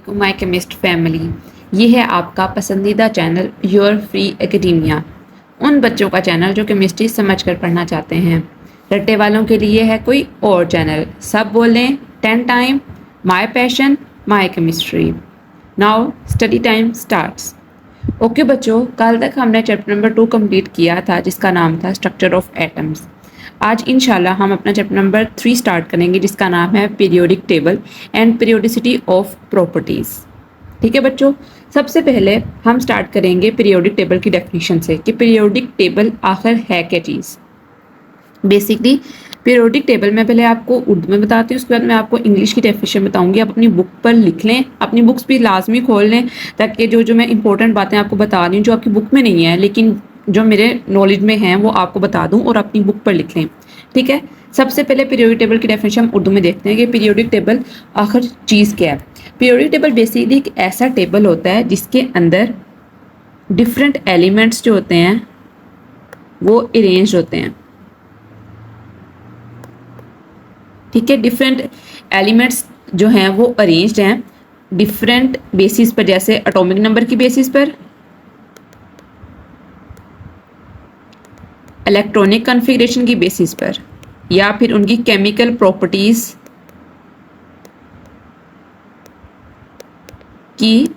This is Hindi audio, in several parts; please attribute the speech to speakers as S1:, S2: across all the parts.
S1: वालेकुम माय केमिस्ट फैमिली। ये है आपका पसंदीदा चैनल योर फ्री एकेडेमिया। उन बच्चों का चैनल जो केमिस्ट्री समझ कर पढ़ना चाहते हैं। रट्टे वालों के लिए है कोई और चैनल। सब बोलें 10 time my passion my chemistry. Now study time starts. Okay बच्चों, कल तक हमने चैप्टर नंबर 2 कंप्लीट किया था जिसका नाम था स्ट्रक्चर ऑफ एटम्स। आज इंशाल्लाह हम अपना चैप्टर नंबर 3 स्टार्ट करेंगे जिसका नाम है periodic table and periodicity of properties. ठीक है बच्चों, सबसे पहले हम स्टार्ट करेंगे पीरियोडिक टेबल की डेफिनेशन से कि पीरियोडिक टेबल आखिर है क्या चीज़। बेसिकली पीरियोडिक टेबल मैं पहले आपको उर्दू में बताती हूँ, उसके बाद मैं आपको इंग्लिश की डेफिनेशन बताऊंगी। आप अपनी बुक पर लिख लें, अपनी बुक्स भी लाजमी खोल लें ताकि जो जो मैं इंपॉर्टेंट बातें आपको बता रही हूँ जो आपकी बुक में नहीं है लेकिन जो मेरे नॉलेज में हैं वो आपको बता दूं और अपनी बुक पर लिख लें। ठीक है, सबसे पहले पीरियोडिक टेबल की डेफिनेशन हम उर्दू में देखते हैं कि पीरियोडिक टेबल आखिर चीज़ क्या है। पीरियोडिक टेबल बेसिकली एक ऐसा टेबल होता है जिसके अंदर डिफरेंट एलिमेंट्स जो होते हैं वो अरेंज होते हैं। ठीक है, डिफरेंट एलिमेंट्स जो हैं वो अरेंज्ड हैं डिफरेंट बेसिस पर, जैसे एटॉमिक नंबर की बेसिस पर, इलेक्ट्रॉनिक कॉन्फ़िगरेशन की बेसिस पर, या फिर उनकी केमिकल प्रॉपर्टीज की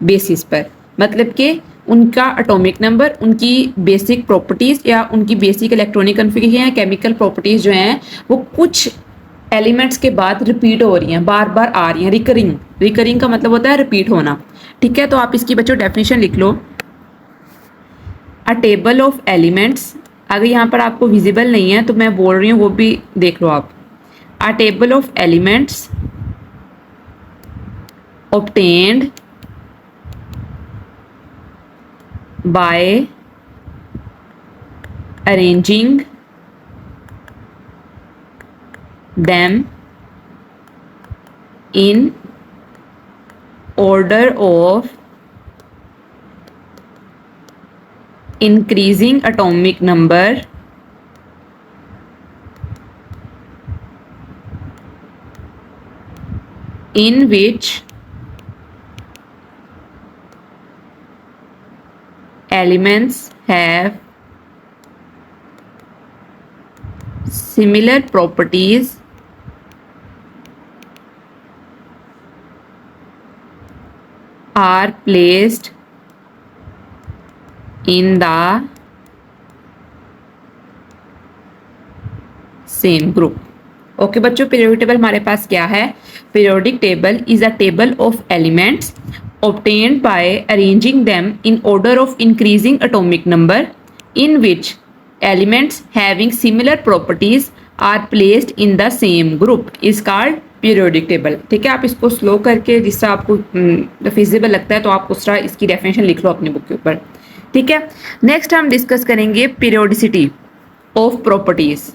S1: बेसिस पर। मतलब कि उनका एटॉमिक नंबर, उनकी बेसिक प्रॉपर्टीज या उनकी बेसिक इलेक्ट्रॉनिक कॉन्फ़िगरेशन या केमिकल प्रॉपर्टीज जो हैं वो कुछ एलिमेंट्स के बाद रिपीट हो रही हैं, बार बार आ रही हैं। रिकरिंग का मतलब होता है रिपीट होना। ठीक है, तो आप इसकी बच्चों डेफिनेशन लिख लो। अ टेबल ऑफ एलिमेंट्स, अगर यहाँ पर आपको विजिबल नहीं है तो मैं बोल रही हूँ वो भी देख लो आप। अ table of elements obtained by arranging them in order of increasing atomic number in which elements have similar properties are placed in the same group। Okay बच्चों, पीरियोडिक टेबल हमारे पास क्या है? Periodic table is a table of elements obtained by arranging them in order of increasing atomic number in which elements having similar properties are placed in the same group is called periodic table। ठीक है, आप इसको स्लो करके जिससे आपको फिजिबल लगता है तो आप उस तरह इसकी डेफिनेशन लिख लो अपनी बुक के ऊपर। ठीक है, नेक्स्ट हम डिस्कस करेंगे पीरियोडिसिटी ऑफ प्रॉपर्टीज।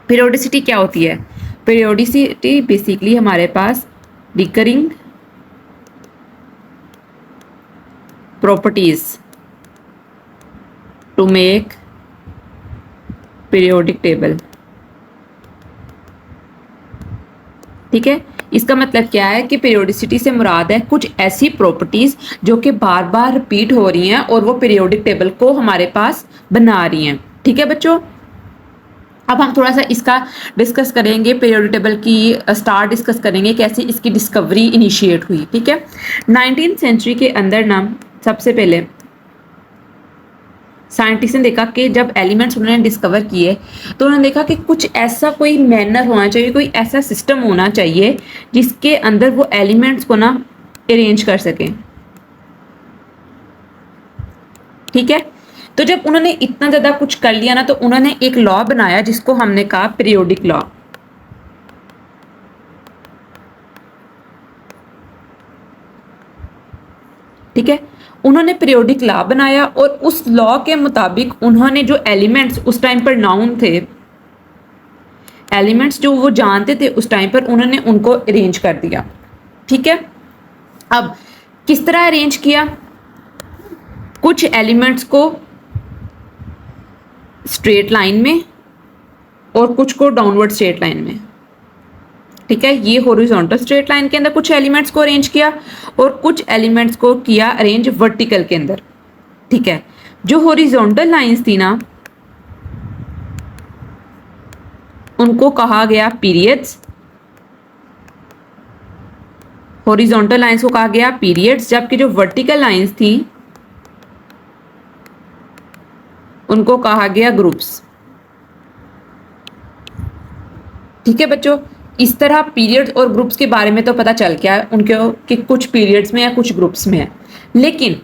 S1: पीरियोडिसिटी क्या होती है? पीरियोडिसिटी बेसिकली हमारे पास recurring properties to make periodic table। ठीक है, इसका मतलब क्या है कि पीरियोडिसिटी से मुराद है कुछ ऐसी प्रॉपर्टीज जो कि बार बार रिपीट हो रही हैं और वो पीरियोडिक टेबल को हमारे पास बना रही हैं। ठीक है बच्चों, अब हम थोड़ा सा इसका डिस्कस करेंगे, पीरियोडिक टेबल की स्टार्ट डिस्कस करेंगे, कैसे इसकी डिस्कवरी इनिशिएट हुई। ठीक है, 19th सेंचुरी के अंदर ना सबसे पहले साइंटिस्ट ने देखा कि जब एलिमेंट्स उन्होंने डिस्कवर किए तो उन्होंने देखा कि कुछ ऐसा कोई मैनर होना चाहिए, कोई ऐसा सिस्टम होना चाहिए जिसके अंदर वो एलिमेंट्स को ना अरेंज कर सकें। ठीक है, तो जब उन्होंने इतना ज़्यादा कुछ कर लिया ना तो उन्होंने एक लॉ बनाया जिसको हमने कहा पीरियोडिक लॉ। ठीक है, उन्होंने पीरियोडिक लॉ बनाया और उस लॉ के मुताबिक उन्होंने जो एलिमेंट्स उस टाइम पर नाउन थे, एलिमेंट्स जो वो जानते थे उस टाइम पर, उन्होंने उनको अरेंज कर दिया। ठीक है, अब किस तरह अरेंज किया? कुछ एलिमेंट्स को स्ट्रेट लाइन में और कुछ को डाउनवर्ड स्ट्रेट लाइन में। ठीक है, ये हॉरिजॉन्टल स्ट्रेट लाइन के अंदर कुछ एलिमेंट्स को अरेंज किया और कुछ एलिमेंट्स को किया अरेंज वर्टिकल के अंदर। ठीक है, जो हॉरिजॉन्टल लाइंस थी ना उनको कहा गया पीरियड्स, हॉरिजॉन्टल लाइंस को कहा गया पीरियड्स, जबकि जो वर्टिकल लाइंस थी उनको कहा गया ग्रुप्स। ठीक है बच्चों, इस तरह पीरियड्स और ग्रुप्स के बारे में तो पता चल गया उनके कि कुछ पीरियड्स में या कुछ ग्रुप्स में है, लेकिन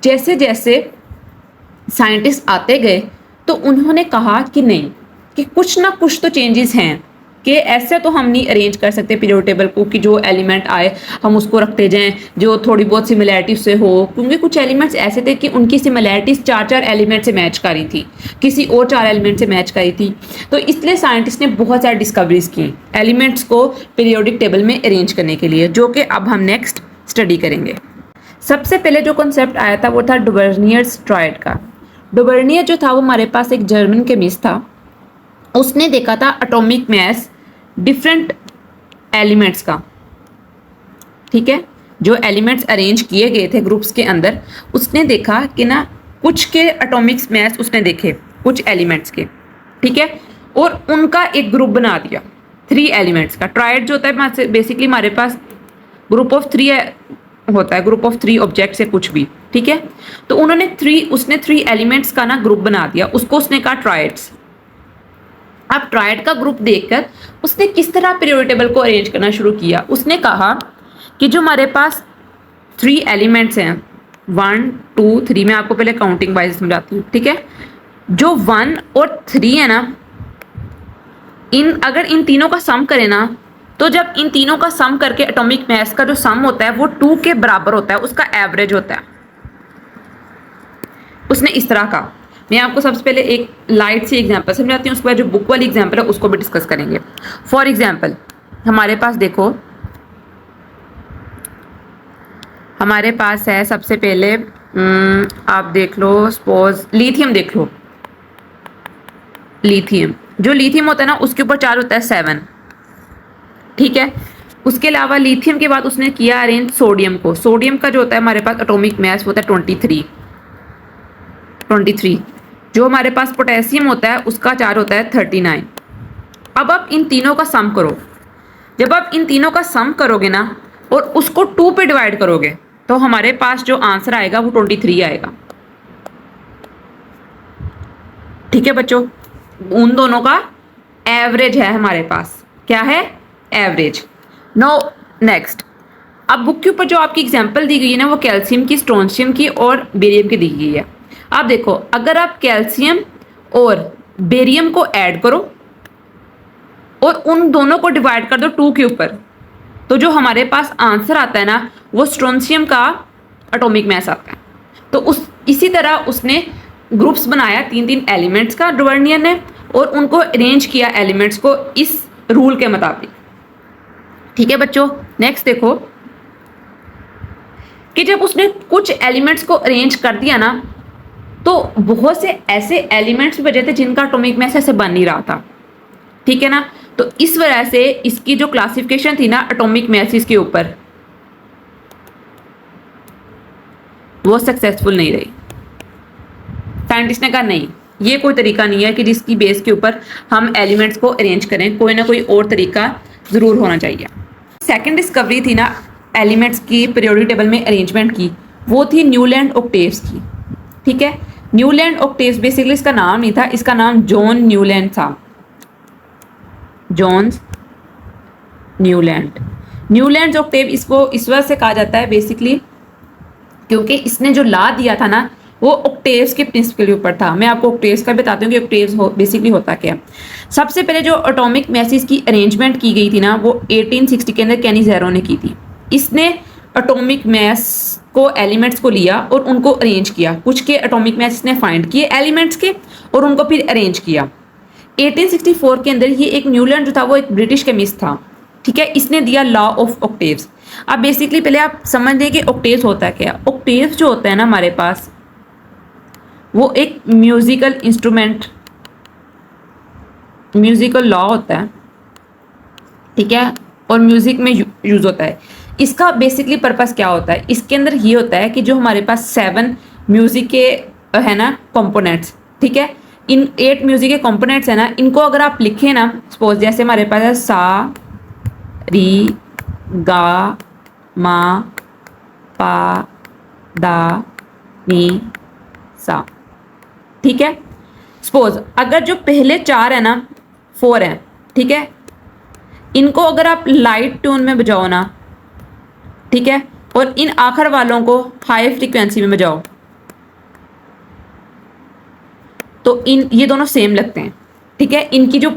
S1: जैसे जैसे साइंटिस्ट आते गए तो उन्होंने कहा कि नहीं, कि कुछ ना कुछ तो चेंजेस हैं, कि ऐसे तो हम नहीं अरेंज कर सकते पीरियोडिक टेबल को कि जो एलिमेंट आए हम उसको रखते जाएं जो थोड़ी बहुत सिमिलैरिटी से हो, क्योंकि कुछ एलिमेंट्स ऐसे थे कि उनकी सिमिलैरिटीज 4-4 एलिमेंट से मैच करी थी, किसी और 4 एलिमेंट से मैच करी थी। तो इसलिए साइंटिस्ट ने बहुत सारी डिस्कवरीज की एलिमेंट्स को पीरियोडिक टेबल में अरेंज करने के लिए, जो कि अब हम नेक्स्ट स्टडी करेंगे। सबसे पहले जो कॉन्सेप्ट आया था वो था डुवर्नियर्स ट्रायड का। डुवर्नियर जो था वो हमारे पास एक जर्मन केमिस्ट था, उसने देखा था एटॉमिक मास डिफरेंट एलिमेंट्स का। ठीक है, जो एलिमेंट्स अरेंज किए गए थे ग्रुप्स के अंदर, उसने देखा कि ना कुछ के एटॉमिक मास उसने देखे कुछ एलिमेंट्स के। ठीक है, और उनका एक ग्रुप बना दिया 3 एलिमेंट्स का। ट्रायड जो होता है बेसिकली हमारे पास ग्रुप ऑफ 3 होता है, ग्रुप ऑफ 3 ऑब्जेक्ट से कुछ भी। ठीक है, तो उसने 3 एलिमेंट्स का ना ग्रुप बना दिया, उसको उसने कहा ट्रायड्स। अब ट्रायड का ग्रुप देखकर उसने किस तरह पीरियोडिक टेबल को अरेंज करना शुरू किया। उसने कहा कि जो हमारे पास 3 एलिमेंट्स हैं 1 2 3, मैं आपको पहले काउंटिंग वाइज समझाती हूँ। ठीक है, जो 1 और 3 है ना, अगर इन तीनों का सम करें ना, तो जब इन तीनों का सम करके एटॉमिक मास का जो सम होता है वो 2 के बराबर होता है, उसका एवरेज होता है। उसने इस तरह का, मैं आपको सबसे पहले एक लाइट सी एग्जांपल समझाती हूँ, उसके बाद जो बुक वाली एग्जांपल है उसको भी डिस्कस करेंगे। फॉर एग्जांपल हमारे पास देखो, हमारे पास है सबसे पहले आप देख लो, सपोज लिथियम देख लो। लिथियम, जो लिथियम होता है ना उसके ऊपर चार्ज होता है 7। ठीक है, उसके अलावा लिथियम के बाद उसने किया अरेंज सोडियम को। सोडियम का जो होता है हमारे पास एटॉमिक मास होता है 23। जो हमारे पास पोटेशियम होता है उसका चार्ज होता है 39। अब आप इन तीनों का सम करो, जब आप इन तीनों का सम करोगे ना और उसको 2 पे डिवाइड करोगे तो हमारे पास जो आंसर आएगा वो 23 आएगा। ठीक है बच्चों, उन दोनों का एवरेज है हमारे पास, क्या है, एवरेज। नो नेक्स्ट, अब बुक के ऊपर जो आपकी एग्जांपल दी गई है ना वो कैल्शियम की, स्ट्रोंशियम की और बेरियम की दी गई है। आप देखो, अगर आप कैल्शियम और बेरियम को ऐड करो और उन दोनों को डिवाइड कर दो 2 के ऊपर, तो जो हमारे पास आंसर आता है ना वो स्ट्रोंशियम का एटॉमिक मास आता है। तो इसी तरह उसने ग्रुप्स बनाया 3-3 एलिमेंट्स का डुवर्नियर ने, और उनको अरेंज किया एलिमेंट्स को इस रूल के मुताबिक। ठीक है बच्चों, नेक्स्ट देखो कि जब उसने कुछ एलिमेंट्स को अरेंज कर दिया ना तो बहुत से ऐसे एलिमेंट्स भी बचे थे जिनका एटॉमिक मास ऐसे बन नहीं रहा था। ठीक है ना, तो इस वजह से इसकी जो क्लासिफिकेशन थी ना एटॉमिक मासेस के ऊपर, वो सक्सेसफुल नहीं रही। साइंटिस्ट ने कहा नहीं, ये कोई तरीका नहीं है कि जिसकी बेस के ऊपर हम एलिमेंट्स को अरेंज करें, कोई ना कोई और तरीका ज़रूर होना चाहिए। सेकंड डिस्कवरी थी ना एलिमेंट्स की पीरियोडिक टेबल में अरेंजमेंट की, वो थी न्यूलैंड ऑक्टेव्स की। ठीक है, न्यूलैंड ऑक्टेव्स बेसिकली इसका नाम नहीं था, इसका नाम जॉन न्यूलैंड था। जॉन न्यूलैंड ऑक्टेव इसको इस वजह से कहा जाता है बेसिकली क्योंकि इसने जो ला दिया था ना वो ऑक्टेव्स के प्रिंसिपल के ऊपर था। मैं आपको ऑक्टेव्स का बताती हूँ कि ऑक्टेव्स बेसिकली होता क्या। सबसे पहले जो एटॉमिक मासेस की अरेंजमेंट की गई थी ना वो 1860 के अंदर कैनिज़ेरो ने की थी। इसने एटॉमिक मास को एलिमेंट्स को लिया और उनको अरेंज किया, कुछ के एटॉमिक मास इसने फाइंड किए एलिमेंट्स के और उनको फिर अरेंज किया। 1864 के अंदर ये एक न्यूलैंड जो था वो एक ब्रिटिश केमिस्ट था। ठीक है, इसने दिया लॉ ऑफ ऑक्टेव्स। अब बेसिकली पहले आप समझ लें कि ऑक्टेव्स होता क्या। ऑक्टेव्स जो होता है ना हमारे पास वो एक म्यूजिकल इंस्ट्रूमेंट, म्यूजिकल लॉ होता है। ठीक है, और म्यूजिक में यूज होता है। इसका बेसिकली पर्पस क्या होता है, इसके अंदर ये होता है कि जो हमारे पास 7 म्यूजिक के है ना कंपोनेंट्स, ठीक है, इन 8 म्यूजिक के कंपोनेंट्स है ना, इनको अगर आप लिखें ना, सपोज जैसे हमारे पास है सा री गा मा पा दा नी सा, ठीक है। सपोज अगर जो पहले 4 है ना 4 है, ठीक है, इनको अगर आप लाइट ट्यून में बजाओ ना, ठीक है, और इन आखिर वालों को हाई फ्रीक्वेंसी में बजाओ, तो इन ये दोनों सेम लगते हैं, ठीक है। इनकी जो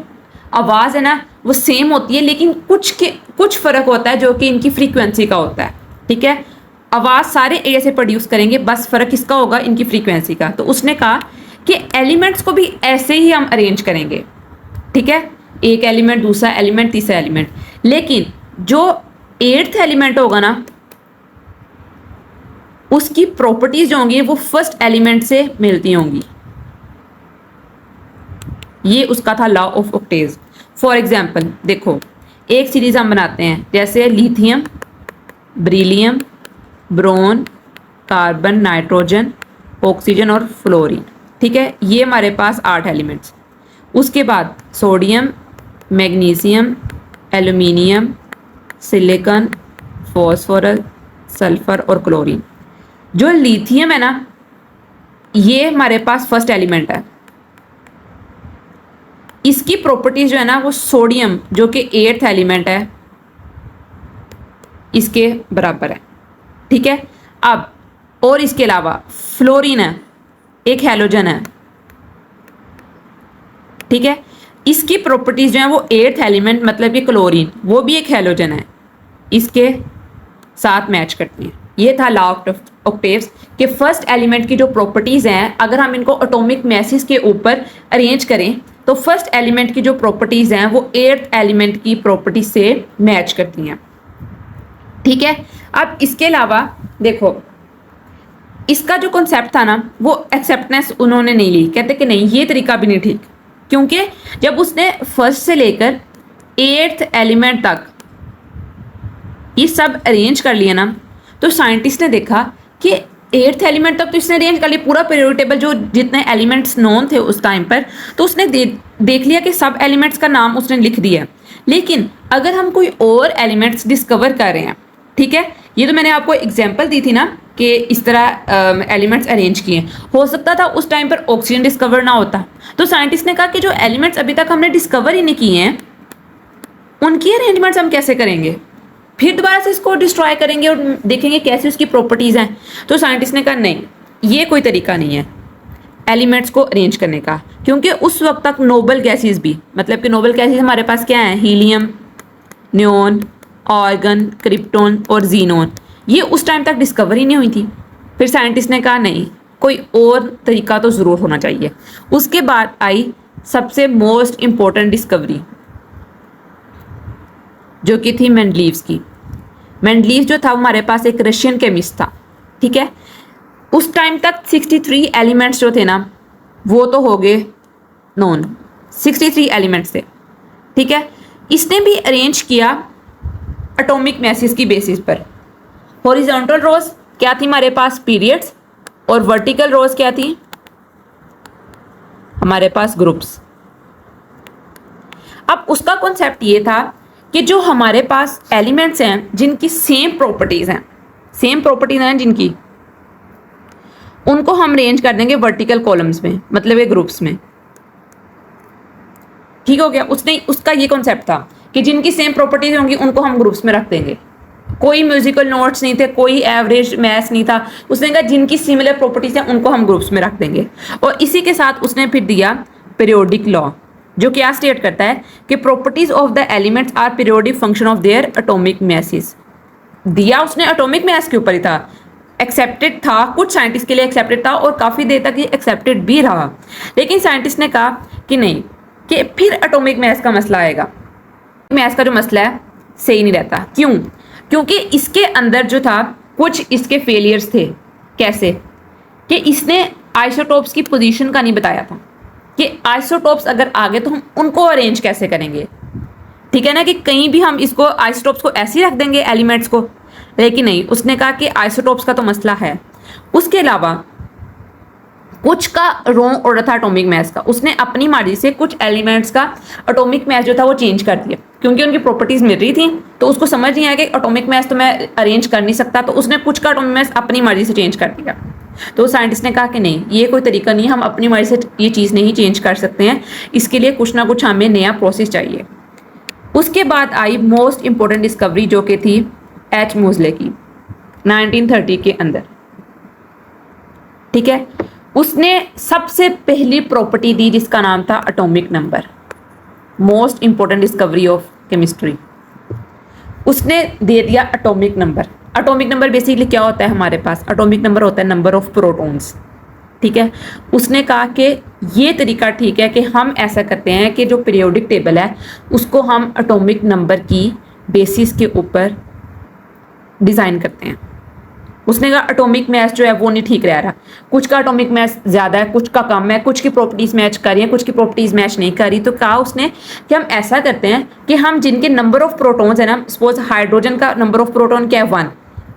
S1: आवाज़ है ना वो सेम होती है, लेकिन कुछ फ़र्क होता है जो कि इनकी फ्रीक्वेंसी का होता है, ठीक है। आवाज़ सारे एक जैसे प्रोड्यूस करेंगे, बस फ़र्क किसका होगा, इनकी फ्रीक्वेंसी का। तो उसने कहा कि एलिमेंट्स को भी ऐसे ही हम अरेंज करेंगे, ठीक है, एक एलिमेंट, दूसरा एलिमेंट, तीसरा एलिमेंट, लेकिन जो 8th एलिमेंट होगा ना उसकी प्रॉपर्टीज जो होंगी वो फर्स्ट एलिमेंट से मिलती होंगी। ये उसका था law of octaves. For example देखो, एक सीरीज हम बनाते हैं, जैसे lithium, beryllium, boron, carbon, nitrogen, oxygen और फ्लोरीन, ठीक है, ये हमारे पास 8 एलिमेंट्स। उसके बाद sodium, magnesium, aluminium, silicon, phosphorus, sulphur और क्लोरीन। जो लिथियम है ना ये हमारे पास फर्स्ट एलिमेंट है, इसकी प्रॉपर्टीज जो है ना वो सोडियम जो कि 8th एलिमेंट है इसके बराबर है, ठीक है। अब और इसके अलावा फ्लोरीन है, एक हैलोजन है, ठीक है, इसकी प्रॉपर्टीज जो है वो 8th एलिमेंट मतलब कि क्लोरीन वो भी एक हैलोजन है, इसके साथ मैच करती हैं। ये था लॉ ऑफ ऑक्टेव्स कि फर्स्ट एलिमेंट की जो प्रॉपर्टीज हैं अगर हम इनको एटॉमिक मैसेज के ऊपर अरेंज करें तो फर्स्ट एलिमेंट की जो प्रॉपर्टीज हैं वो 8th एलिमेंट की प्रॉपर्टी से मैच करती हैं, ठीक है। अब इसके अलावा देखो, इसका जो कॉन्सेप्ट था ना वो एक्सेप्टेंस उन्होंने नहीं ली, कहते कि नहीं ये तरीका भी नहीं ठीक, क्योंकि जब उसने फर्स्ट से लेकर 8th एलिमेंट तक ये सब अरेंज कर लिया ना तो साइंटिस्ट ने देखा कि 8th एलिमेंट तक तो इसने अरेंज कर लिया पूरा पीरियोडिक टेबल जो जितने एलिमेंट्स नोन थे उस टाइम पर, तो उसने देख लिया कि सब एलिमेंट्स का नाम उसने लिख दिया। लेकिन अगर हम कोई और एलिमेंट्स डिस्कवर कर रहे हैं, ठीक है, ये तो मैंने आपको एग्जांपल दी थी ना कि इस तरह एलिमेंट्स अरेंज किए, हो सकता था उस टाइम पर ऑक्सीजन डिस्कवर ना होता, तो साइंटिस्ट ने कहा कि जो एलिमेंट्स अभी तक हमने डिस्कवर ही नहीं किए हैं उनकी अरेंजमेंट्स हम कैसे करेंगे, फिर दोबारा से इसको डिस्ट्रॉय करेंगे और देखेंगे कैसे उसकी प्रॉपर्टीज़ हैं। तो साइंटिस्ट ने कहा नहीं ये कोई तरीका नहीं है एलिमेंट्स को अरेंज करने का, क्योंकि उस वक्त तक नोबल गैसेस भी, मतलब कि नोबल गैसेस हमारे पास क्या है, हीलियम, न्योन, ऑर्गन, क्रिप्टोन और जीनोन, ये उस टाइम तक डिस्कवर ही नहीं हुई थी। फिर साइंटिस्ट ने कहा नहीं कोई और तरीका तो ज़रूर होना चाहिए। उसके बाद आई सबसे मोस्ट इम्पोर्टेंट डिस्कवरी जो कि थी मेंडलीव्स की। मेंडलीव जो था हमारे पास एक रशियन केमिस्ट था, ठीक है। उस टाइम तक 63 एलिमेंट्स जो थे ना वो तो हो गए नोन, 63 एलिमेंट्स थे, ठीक है। इसने भी अरेंज किया एटॉमिक मैसेज की बेसिस पर। हॉरिजॉन्टल रोज क्या थी हमारे पास, पीरियड्स, और वर्टिकल रोज क्या थी हमारे पास, ग्रुप्स। अब उसका कॉन्सेप्ट ये था कि जो हमारे पास एलिमेंट्स हैं जिनकी सेम प्रॉपर्टीज हैं जिनकी, उनको हम अरेंज कर देंगे वर्टिकल कॉलम्स में, मतलब ये ग्रुप्स में, ठीक हो गया। उसका ये कॉन्सेप्ट था कि जिनकी सेम प्रॉपर्टीज होंगी उनको हम ग्रुप्स में रख देंगे। कोई म्यूजिकल नोट्स नहीं थे, कोई एवरेज मैथ्स नहीं था, उसने कहा जिनकी सिमिलर प्रॉपर्टीज हैं उनको हम ग्रुप्स में रख देंगे। और इसी के साथ उसने फिर दिया पीरियोडिक लॉ, जो क्या स्टेट करता है कि properties of the elements are periodic function of their atomic masses. दिया उसने एटॉमिक मैस के ऊपर ही था, एक्सेप्टेड था, कुछ साइंटिस्ट के लिए एक्सेप्टेड था और काफ़ी देर तक ये एक्सेप्टेड भी रहा। लेकिन साइंटिस्ट ने कहा कि नहीं, कि फिर एटॉमिक मैस का मसला आएगा। मैस का जो मसला है सही नहीं रहता, क्यों? क्योंकि इसके अंदर जो था कुछ इसके फेलियर्स थे। कैसे? कि इसने आइसोटोप्स की पोजीशन का नहीं बताया था कि आइसोटोप्स अगर आ गए तो हम उनको अरेंज कैसे करेंगे। ठीक है ना, कि कहीं भी हम इसको आइसोटोप्स को ऐसे ही रख देंगे एलिमेंट्स को, लेकिन नहीं, उसने कहा कि आइसोटोप्स का तो मसला है। उसके अलावा कुछ का रॉन्ग ऑर्डर था एटॉमिक मास का, उसने अपनी मर्जी से कुछ एलिमेंट्स का एटॉमिक मास जो था वो चेंज कर दिया, क्योंकि उनकी प्रॉपर्टीज मिल रही थी तो उसको समझ नहीं आया कि एटॉमिक मास तो मैं अरेंज कर नहीं सकता, तो उसने कुछ का एटॉमिक मास अपनी मर्जी से चेंज कर दिया। तो साइंटिस्ट ने कहा कि नहीं, ये कोई तरीका नहीं, हम अपनी मर्जी से ये चीज़ नहीं चेंज कर सकते हैं, इसके लिए कुछ ना कुछ हमें नया प्रोसेस चाहिए। उसके बाद आई मोस्ट इंपॉर्टेंट डिस्कवरी जो कि थी एच मोज़ले की 1930 के अंदर। ठीक है, उसने सबसे पहली प्रॉपर्टी दी जिसका नाम था atomic number. Most important discovery of chemistry, उसने दे दिया atomic number. Atomic number basically क्या होता है हमारे पास? एटॉमिक नंबर होता है नंबर ऑफ प्रोटॉन्स। ठीक है, उसने कहा कि ये तरीका ठीक है कि हम ऐसा करते हैं कि जो पीरियोडिक टेबल है उसको हम एटॉमिक नंबर की बेसिस के ऊपर डिज़ाइन करते हैं। उसने कहा एटॉमिक मास जो है वो नहीं ठीक रह रहा, कुछ का एटॉमिक मास ज़्यादा है, कुछ का कम है, कुछ की प्रॉपर्टीज़ मैच कर रही हैं, कुछ की प्रॉपर्टीज़ मैच नहीं कर रही। तो कहा उसने कि हम ऐसा करते हैं कि हम जिनके नंबर ऑफ प्रोटॉन्स है ना, सपोज हाइड्रोजन का नंबर ऑफ प्रोटॉन क्या है 1,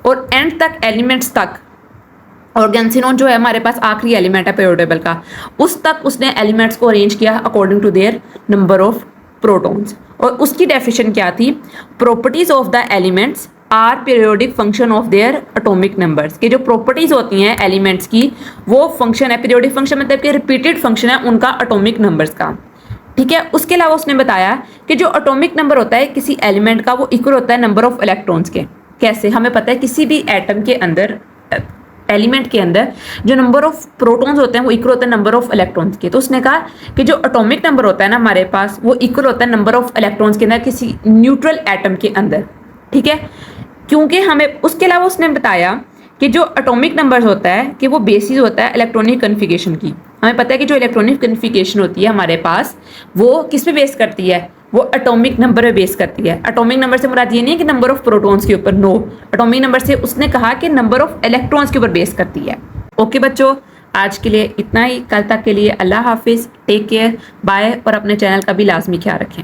S1: और एंड तक एलिमेंट्स तक, ऑर्गेन्सिनोन जो है हमारे पास आखिरी एलिमेंट है पीरियोडिक टेबल का, उस तक उसने एलिमेंट्स को अरेंज किया according to their number of protons. और उसकी डेफिनेशन क्या थी? Properties of the elements are periodic function of their atomic numbers. के जो प्रॉपर्टीज होती हैं एलिमेंट्स की वो फंक्शन है, पीरियोडिक फंक्शन मतलब कि रिपीटेड फंक्शन है उनका एटॉमिक नंबर्स का। ठीक है, उसके अलावा उसने बताया कि जो एटॉमिक नंबर होता है किसी एलिमेंट का वो इक्वल होता है नंबर ऑफ इलेक्ट्रॉन्स के। कैसे? हमें पता है किसी भी एटम के अंदर, एलिमेंट के अंदर जो नंबर ऑफ प्रोटॉन्स होते हैं वो इक्वल होता है नंबर ऑफ इलेक्ट्रॉन्स के। तो उसने कहा कि जो एटॉमिक नंबर होता है ना हमारे पास वो इक्वल होता है नंबर ऑफ इलेक्ट्रॉन्स के अंदर किसी न्यूट्रल एटम के अंदर। ठीक है, क्योंकि हमें उसके अलावा उसने बताया कि जो एटॉमिक नंबर होता है कि वो बेसिस होता है इलेक्ट्रॉनिक कन्फिगरेशन की। हमें पता है कि जो इलेक्ट्रॉनिक कन्फिगरेशन होती है हमारे पास वो किस पे बेस करती है? वो एटॉमिक नंबर पे बेस करती है। एटॉमिक नंबर से मुराद ये नहीं है कि नंबर ऑफ प्रोटॉन्स के ऊपर, नो, एटॉमिक नंबर से उसने कहा कि नंबर ऑफ इलेक्ट्रॉन्स के ऊपर बेस करती है। ओके बच्चों, आज के लिए इतना ही। कल तक के लिए अल्लाह हाफिज़, टेक केयर, बाय, और अपने चैनल का भी लाजमी ख्याल रखें।